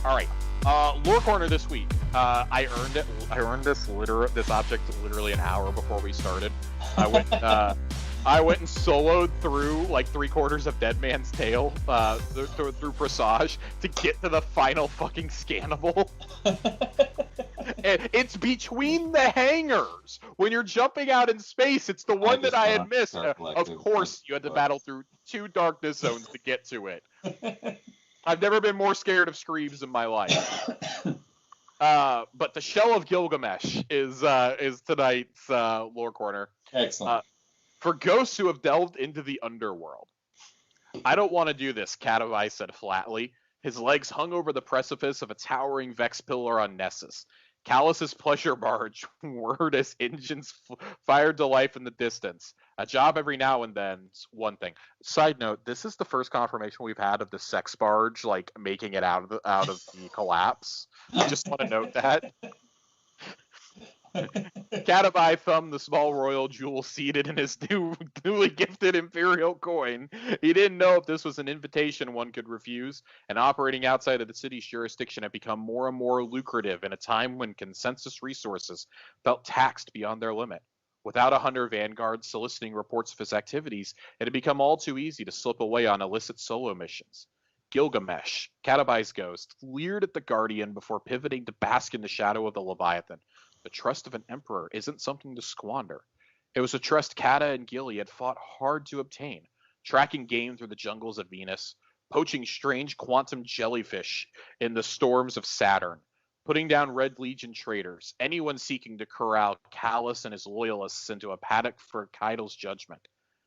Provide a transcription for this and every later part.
All right. Lore corner this week. I earned it. I earned this object literally an hour before we started. I went. I went and soloed through like 3/4 of Dead Man's Tale through Presage to get to the final fucking scannable. And it's between the hangars. When you're jumping out in space, it's the one that I had missed. Of course, you had to battle through 2 darkness zones to get to it. I've never been more scared of screams in my life. But the Shell of Gilgamesh is tonight's lore corner. Excellent. For ghosts who have delved into the underworld. I don't want to do this, Catavai said flatly. His legs hung over the precipice of a towering Vex pillar on Nessus. Callus's pleasure barge whirred as engines fired to life in the distance. A job every now and then's one thing. Side note, this is the first confirmation we've had of the sex barge like making it out of the collapse. I just want to note that. Catavai thumbed the small royal jewel seated in his newly gifted imperial coin. He didn't know if this was an invitation one could refuse, and operating outside of the city's jurisdiction had become more and more lucrative in a time when consensus resources felt taxed beyond their limit. Without a hunter vanguard soliciting reports of his activities, it had become all too easy to slip away on illicit solo missions. Gilgamesh, Catavai's ghost, leered at the Guardian before pivoting to bask in the shadow of the Leviathan. The trust of an emperor isn't something to squander. It was a trust Kata and Gilly had fought hard to obtain, tracking game through the jungles of Venus, poaching strange quantum jellyfish in the storms of Saturn, putting down Red Legion traitors, anyone seeking to corral Callus and his loyalists into a paddock for Kaido's judgment.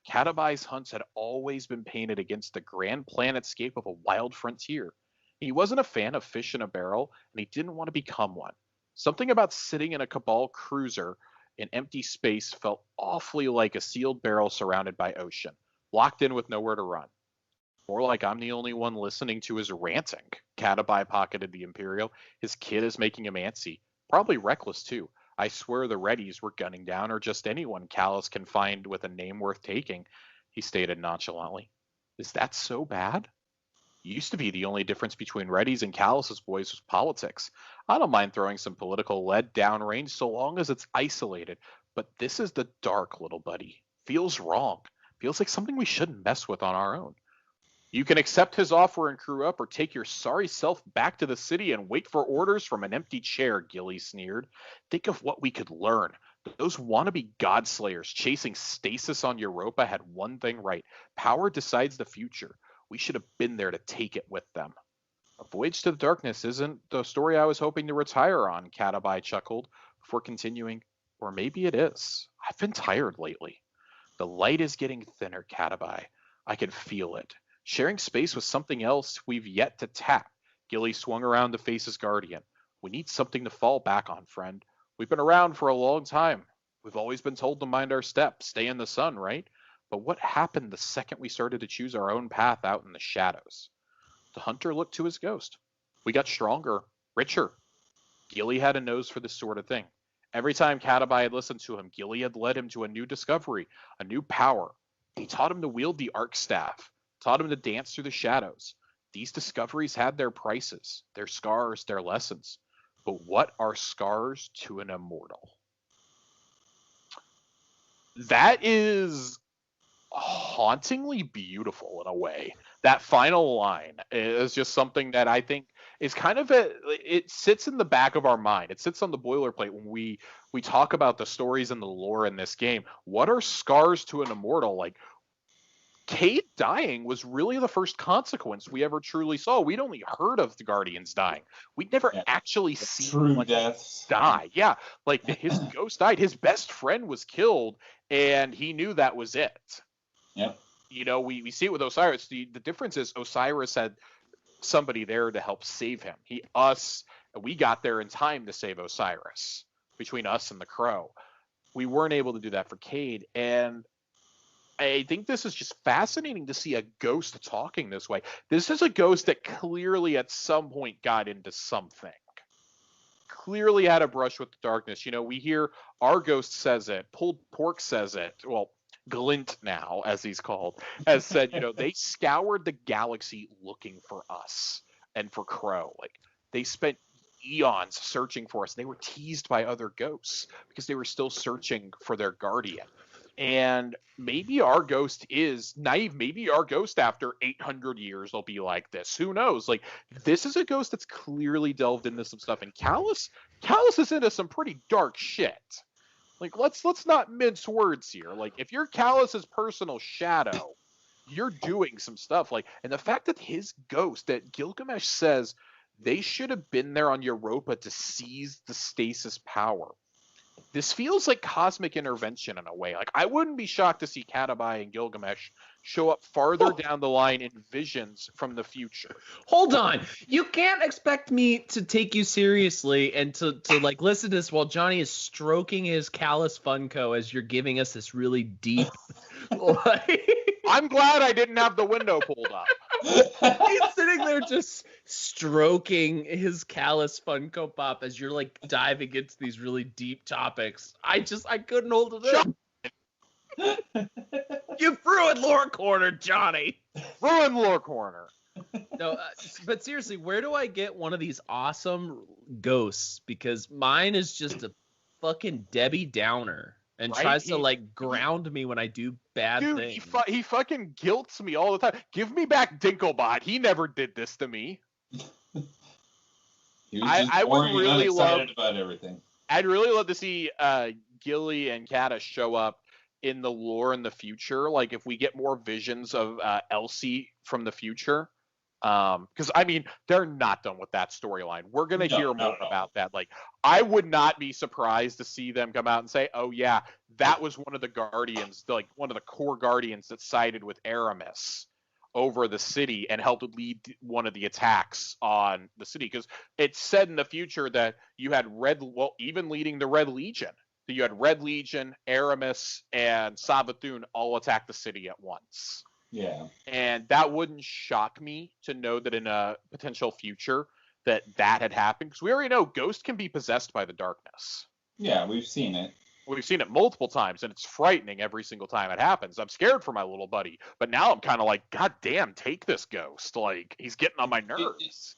Catavai's hunts had always been painted against the grand planetscape of a wild frontier. He wasn't a fan of fish in a barrel, and he didn't want to become one. Something about sitting in a Cabal cruiser in empty space felt awfully like a sealed barrel surrounded by ocean, locked in with nowhere to run. More like I'm the only one listening to his ranting. Catavai pocketed the Imperial. His kid is making him antsy. Probably reckless, too. I swear the Reddies were gunning down, or just anyone Callus can find with a name worth taking, he stated nonchalantly. Is that so bad? Used to be the only difference between Reddy's and Callus's boys was politics. I don't mind throwing some political lead downrange so long as it's isolated, but this is the dark, little buddy. Feels wrong. Feels like something we shouldn't mess with on our own. You can accept his offer and crew up, or take your sorry self back to the city and wait for orders from an empty chair, Gilly sneered. Think of what we could learn. Those wannabe godslayers chasing stasis on Europa had one thing right. Power decides the future. We should have been there to take it with them. A Voyage to the Darkness isn't the story I was hoping to retire on, Catavai chuckled, before continuing. Or maybe it is. I've been tired lately. The light is getting thinner, Catavai. I can feel it. Sharing space with something else we've yet to tap. Gilly swung around to face his guardian. We need something to fall back on, friend. We've been around for a long time. We've always been told to mind our step, stay in the sun, right? But what happened the second we started to choose our own path out in the shadows? The hunter looked to his ghost. We got stronger, richer. Gilly had a nose for this sort of thing. Every time Catavai had listened to him, Gilly had led him to a new discovery, a new power. He taught him to wield the arc staff, taught him to dance through the shadows. These discoveries had their prices, their scars, their lessons. But what are scars to an immortal? That is hauntingly beautiful in a way. That final line is just something that I think is kind of it sits in the back of our mind. It sits on the boilerplate when we talk about the stories and the lore in this game. What are scars to an immortal? Like, Cade dying was really the first consequence we ever truly saw. We'd only heard of the Guardians dying. We'd never actually seen one die. Yeah, like his ghost died. His best friend was killed, and he knew that was it. Yep. You know, we see it with Osiris. The difference is Osiris had somebody there to help save him. We got there in time to save Osiris. Between us and the Crow, we weren't able to do that for Cade, and I think this is just fascinating to see a ghost talking this way. This is a ghost that clearly at some point got into something. Clearly had a brush with the darkness. You know, we hear our ghost says it. Pulled Pork says it. Well, Glint now, as he's called, has said, you know, they scoured the galaxy looking for us and for Crow. Like, They spent eons searching for us. They were teased by other ghosts because they were still searching for their guardian. And maybe our ghost is naive. Maybe our ghost after 800 years will be like this. Who knows? Like, this is a ghost that's clearly delved into some stuff. And Callus is into some pretty dark shit. Like, let's not mince words here. Like, if you're Callus's personal shadow, you're doing some stuff. Like, and the fact that his ghost, that Gilgamesh says they should have been there on Europa to seize the stasis power. This feels like cosmic intervention in a way. Like, I wouldn't be shocked to see Katabai and Gilgamesh show up farther down the line in visions from the future. Hold on. You can't expect me to take you seriously and to like listen to this while Johnny is stroking his Callus Funko as you're giving us this really deep I'm glad I didn't have the window pulled up. He's sitting there just stroking his Callus Funko Pop as you're like diving into these really deep topics. I couldn't hold it in. You ruined Lore Corner, Johnny. Ruined Lore Corner. No, but seriously, where do I get one of these awesome ghosts? Because mine is just a fucking Debbie Downer. And tries to like ground me when I do bad things. He fucking guilts me all the time. Give me back Dinklebot. He never did this to me. I would really love about everything. I'd really love to see Gilly and Kata show up in the lore in the future. Like, if we get more visions of Elsie from the future. Because I mean, they're not done with that storyline. We're gonna hear more about that. Like, I would not be surprised to see them come out and say, "Oh yeah, that was one of the guardians, like one of the core guardians that sided with Aramis over the city and helped lead one of the attacks on the city." Because it's said in the future that you had even leading the Red Legion. So you had Red Legion, Aramis, and Savathun all attack the city at once. Yeah. And that wouldn't shock me to know that in a potential future that had happened. Because we already know Ghost can be possessed by the darkness. Yeah, we've seen it. We've seen it multiple times, and it's frightening every single time it happens. I'm scared for my little buddy. But now I'm kind of like, God damn, take this Ghost. Like, he's getting on my nerves.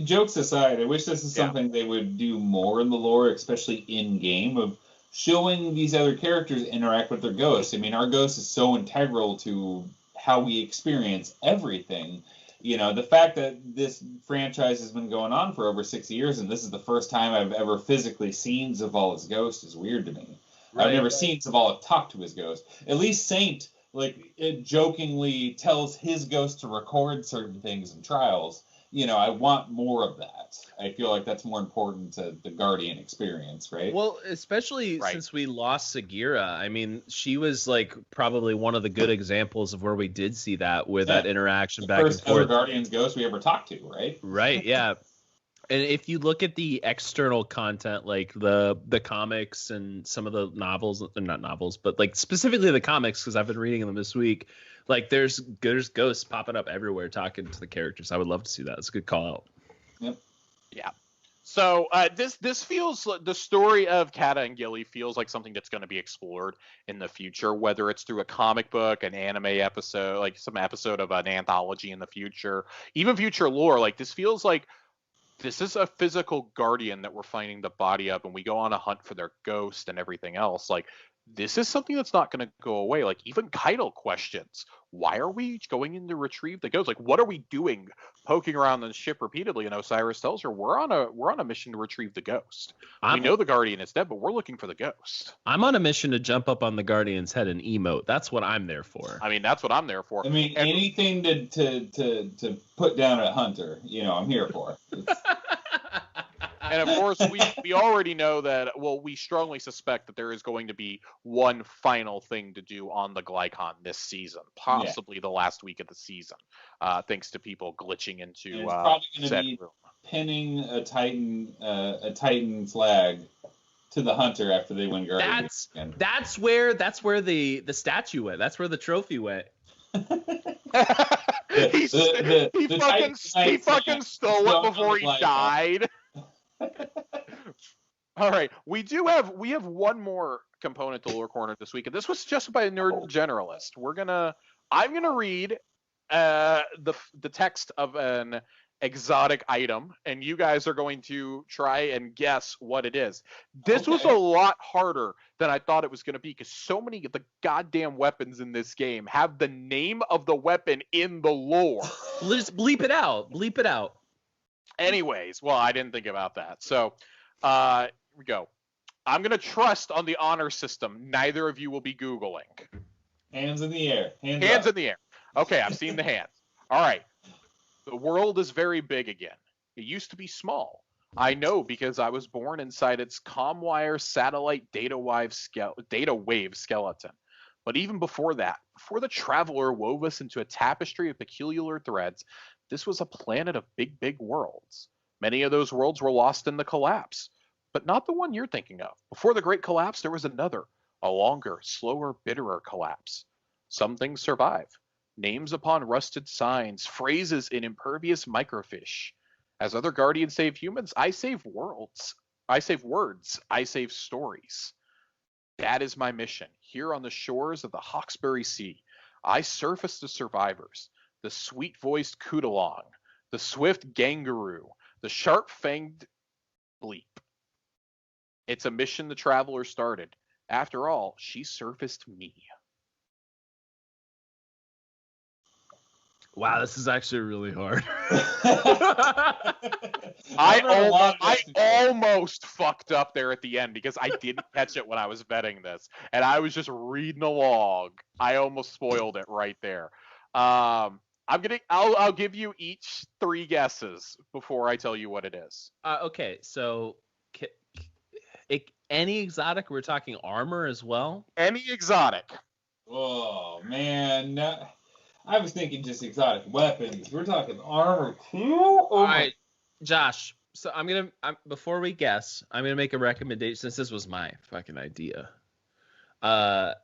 Jokes aside, I wish this is something they would do more in the lore, especially in-game, of showing these other characters interact with their ghosts. I mean, our ghost is so integral to how we experience everything. You know, the fact that this franchise has been going on for over 6 years, and this is the first time I've ever physically seen Zavala's ghost, is weird to me. Right. I've never seen Zavala talk to his ghost. At least Saint, like, it jokingly tells his ghost to record certain things in trials. You know, I want more of that. I feel like that's more important to the Guardian experience, right? Well, especially since we lost Sagira. I mean, she was like probably one of the good examples of where we did see that with that interaction back and forth. First ever Guardian's ghost we ever talked to, right? Right, yeah. And if you look at the external content, like the comics and some of the novels, not novels, but like specifically the comics, because I've been reading them this week, like there's ghosts popping up everywhere talking to the characters. I would love to see that. It's a good call out. Yep. Yeah. So this feels, the story of Kata and Gilly feels like something that's going to be explored in the future, whether it's through a comic book, an anime episode, like some episode of an anthology in the future, even future lore. Like, this feels like this is a physical guardian that we're finding the body of, and we go on a hunt for their ghost and everything else. Like, this is something that's not going to go away. Like, even Keitel questions, why are we going in to retrieve the ghost? Like, what are we doing poking around the ship repeatedly? And Osiris tells her, we're on a mission to retrieve the ghost. We know the Guardian is dead, but we're looking for the ghost. I'm on a mission to jump up on the Guardian's head and emote. That's what I'm there for. I mean, that's what I'm there for. I mean, anything to put down a hunter, you know, I'm here for. And of course, we already know that, well, we strongly suspect that there is going to be one final thing to do on the Glycon this season, possibly the last week of the season, thanks to people glitching into it's probably going to be pinning a Titan flag to the hunter after they win Guardian. That's where the statue went. That's where the trophy went. He fucking stole it before he died. All right, we have one more component to Lore Corner this week, and this was just by a nerd generalist. I'm gonna read the text of an exotic item, and you guys are going to try and guess what it is. This was a Okay. lot harder than I thought it was going to be because so many of the goddamn weapons in this game have the name of the weapon in the lore. Just bleep it out. Bleep it out. Anyways, well, I didn't think about that. So, here we go. I'm going to trust on the honor system. Neither of you will be Googling. Hands in the air. Hands Hands up. in the air. Okay, I've seen the hands. All right. The world is very big again. It used to be small. I know because I was born inside its ComWire satellite data wave skeleton. But even before that, before the traveler wove us into a tapestry of peculiar threads, this was a planet of big, big worlds. Many of those worlds were lost in the collapse, but not the one you're thinking of. Before the Great Collapse, there was another, a longer, slower, bitterer collapse. Some things survive. Names upon rusted signs, phrases in impervious microfiche. As other guardians save humans, I save worlds. I save words. I save stories. That is my mission. Here on the shores of the Hawkesbury Sea, I surface the survivors, the sweet-voiced Kudalong, the swift Gangaroo, the sharp-fanged Bleep. It's a mission the traveler started. After all, she surfaced me. Wow, this is actually really hard. I almost fucked up there at the end because I didn't catch it when I was vetting this, and I was just reading along. I almost spoiled it right there. I'll give you each 3 guesses before I tell you what it is. Okay, so any exotic? We're talking armor as well. Any exotic. Oh man, I was thinking just exotic weapons. We're talking armor too. All right, Josh. So before we guess, I'm gonna make a recommendation since this was my fucking idea. I'm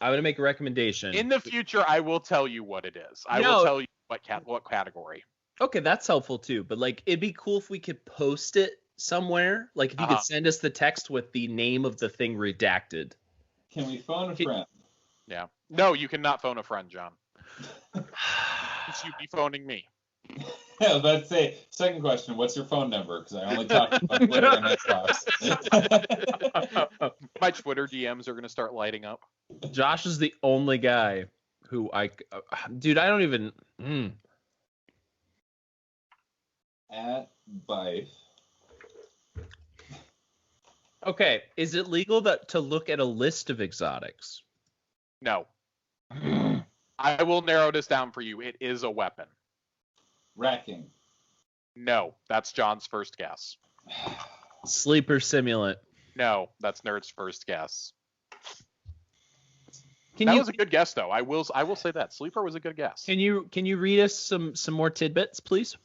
gonna make a recommendation. In the future, I will tell you what it is. I will tell you what category. Okay, that's helpful too. But like, it'd be cool if we could post it somewhere. Like, if you could send us the text with the name of the thing redacted. Can we phone a friend? Yeah. No, you cannot phone a friend, John. You'd be phoning me. I was about to say, second question, what's your phone number? Because I only talk on Twitter and Xbox. My Twitter DMs are going to start lighting up. Josh is the only guy who dude, I don't even. At Bife. Okay, is it legal to look at a list of exotics? No. I will narrow this down for you. It is a weapon. Racking. No, that's John's first guess. Sleeper simulant. No, that's Nerd's first guess. That was a good guess, though. I will say that Sleeper was a good guess. Can you read us some more tidbits, please?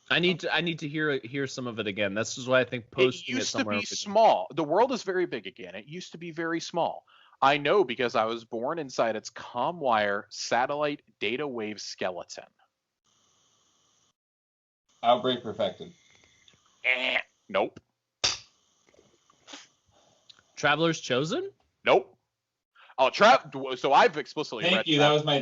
I need to hear some of it again. This is why I think posting it somewhere. It used to be small. The world is very big again. It used to be very small. I know because I was born inside its ComWire satellite data wave skeleton. Outbreak perfected. Nope. Traveler's Chosen? Nope. Oh, so I've explicitly read. Thank you. That was my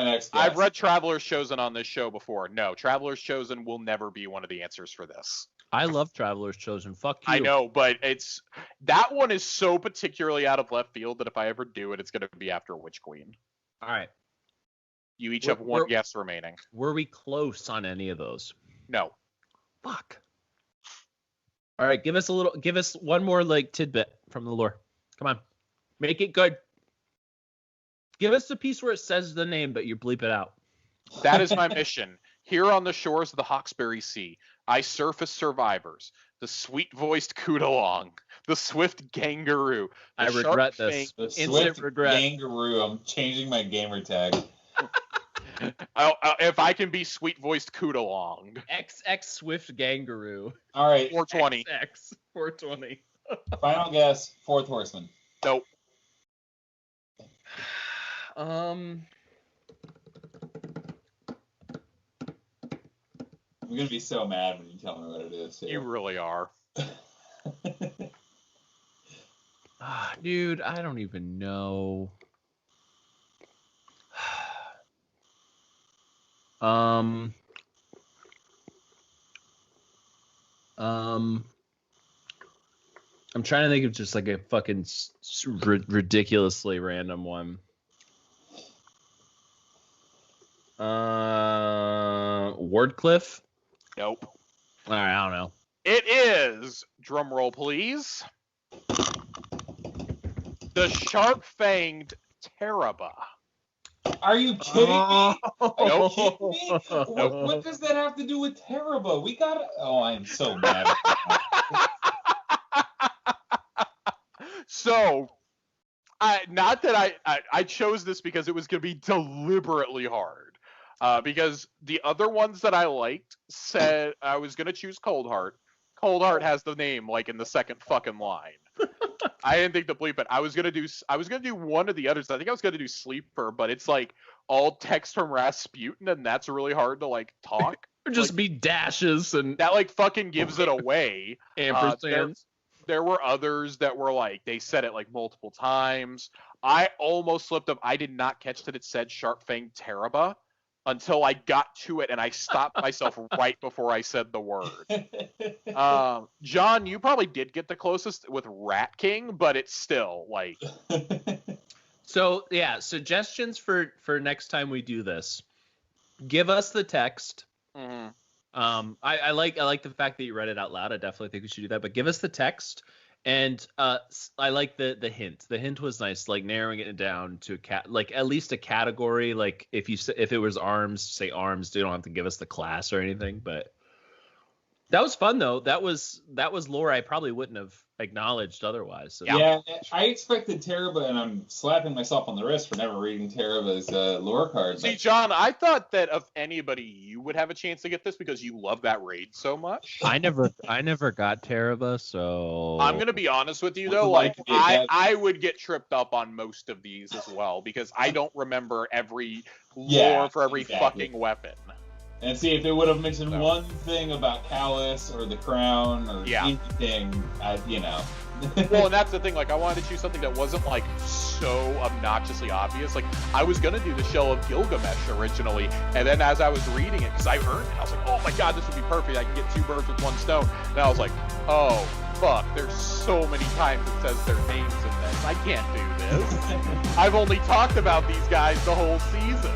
next guess. I've read Traveler's Chosen on this show before. No, Traveler's Chosen will never be one of the answers for this. I love Traveler's Chosen. Fuck you. I know, but that one is so particularly out of left field that if I ever do it, it's going to be after Witch Queen. All right. You each have one guess remaining. Were we close on any of those? No. Fuck. All right, give us one more like tidbit from the lore. Come on, make it good. Give us the piece where it says the name, but you bleep it out. That is my mission. Here on the shores of the Hawkesbury Sea, I surface survivors. The sweet-voiced Kudalong, the swift Gangaroo. I regret this. The Instant swift regret. Gangaroo. I'm changing my gamer tag. If I can be sweet-voiced Kudalong. XX Swift Gangaroo. All right. 420. XX 420. Final guess. Fourth Horseman. Nope. I'm gonna be so mad when you tell me what it is. Too. You really are. Dude, I don't even know. Um, I'm trying to think of just like a fucking ridiculously random one. Wardcliff? Nope. All right, I don't know. It is, drum roll please, the sharp-fanged Teraba. Are you kidding me? Nope. Are you kidding me? What does that have to do with Teraba? We got it. Oh, I'm so mad. So, not that I chose this because it was going to be deliberately hard. Because the other ones that I liked said I was going to choose Coldheart. Coldheart has the name like in the second fucking line. I didn't think to bleep it. I was gonna do one of the others. I think I was gonna do Sleeper, but it's like all text from Rasputin, and that's really hard to like talk. Or just like, be dashes and that like fucking gives it away. ampersands. There were others that were like they said it like multiple times. I almost slipped up. I did not catch that it said Sharp Fang Teraba until I got to it, and I stopped myself right before I said the word. John, you probably did get the closest with Rat King, but it's still like. So yeah, suggestions for next time we do this. Give us the text. Mm-hmm. I like the fact that you read it out loud. I definitely think we should do that. But give us the text, and I like the hint. The hint was nice, like narrowing it down to like at least a category. Like if it was arms, say arms. You don't have to give us the class or anything. But that was fun though. That was lore I probably wouldn't have acknowledged otherwise. So. Yeah, I expected Teraba, and I'm slapping myself on the wrist for never reading Teraba's lore card. See, John, I thought that of anybody, you would have a chance to get this because you love that raid so much. I never got Teraba, so I'm gonna be honest with you though, like I would get tripped up on most of these as well because I don't remember every lore for every fucking weapon. And see, if it would have mentioned one thing about Callus or the Crown or anything, Well, and that's the thing. Like, I wanted to choose something that wasn't like so obnoxiously obvious. Like, I was gonna do the Shell of Gilgamesh originally, and then as I was reading it, because I earned it, I was like, oh my god, this would be perfect. I can get 2 birds with 1 stone. And I was like, oh fuck, there's so many times it says their names in this. I can't do this. I've only talked about these guys the whole season.